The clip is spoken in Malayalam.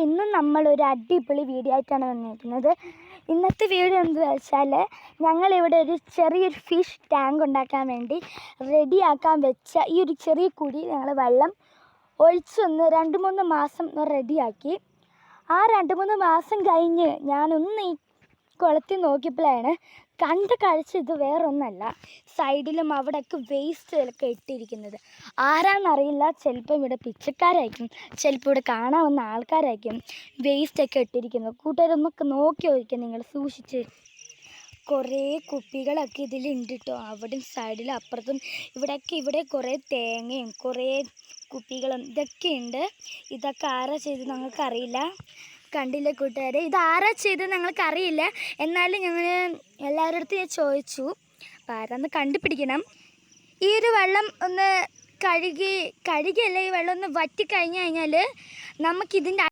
ഇന്ന് നമ്മളൊരു അടിപൊളി വീഡിയോ ആയിട്ടാണ് വന്നിരിക്കുന്നത്. ഇന്നത്തെ വീഡിയോ എന്താണെന്ന് വെച്ചാൽ ഞങ്ങളിവിടെ ഒരു ചെറിയൊരു ഫിഷ് ടാങ്ക് ഉണ്ടാക്കാൻ വേണ്ടി റെഡിയാക്കാൻ വെച്ച ഈ ഒരു ചെറിയ കുഴി ഞങ്ങൾ വെള്ളം ഒഴിച്ചൊന്ന് 2-3 മാസം റെഡിയാക്കി. ആ 2-3 മാസം കഴിഞ്ഞ് ഞാനൊന്ന് ഈ കുളത്തിൽ നോക്കിയപ്പോഴാണ് കണ്ട കാഴ്ച ഇത് വേറൊന്നല്ല. സൈഡിലും അവിടെയൊക്കെ വേസ്റ്റൊക്കെ ഇട്ടിരിക്കുന്നത്. ആരാന്നറിയില്ല, ചിലപ്പോൾ ഇവിടെ പിച്ചക്കാരായിരിക്കും, ചിലപ്പോൾ ഇവിടെ കാണാൻ വന്ന ആൾക്കാരായിരിക്കും വേസ്റ്റൊക്കെ ഇട്ടിരിക്കുന്നത്. കൂട്ടുകാരൊന്നൊക്കെ നോക്കി നോക്കിയാൽ നിങ്ങൾ സൂക്ഷിച്ച്. കുറേ കുപ്പികളൊക്കെ ഇതിലുണ്ട് കേട്ടോ. അവിടെയും സൈഡിലും അപ്പുറത്തും ഇവിടെ കുറേ തേങ്ങയും കുറേ കുപ്പികളും ഇതൊക്കെ ഉണ്ട്. ഇതൊക്കെ ആരാ ചെയ്ത് ഞങ്ങൾക്കറിയില്ല. കണ്ടില്ല കൂട്ടുകാരെ, ഇത് ആരാ ചെയ്ത് ഞങ്ങൾക്കറിയില്ല. എന്നാലും ഞങ്ങൾ എല്ലാവരുടെ അടുത്തും ഞാൻ ചോദിച്ചു, അപ്പോൾ ആരാന്ന് കണ്ടുപിടിക്കണം. ഈ ഒരു വെള്ളം ഒന്ന് കഴുകിയല്ല, ഈ വെള്ളം ഒന്ന് വറ്റിക്കഴിഞ്ഞ് കഴിഞ്ഞാൽ നമുക്കിതിൻ്റെ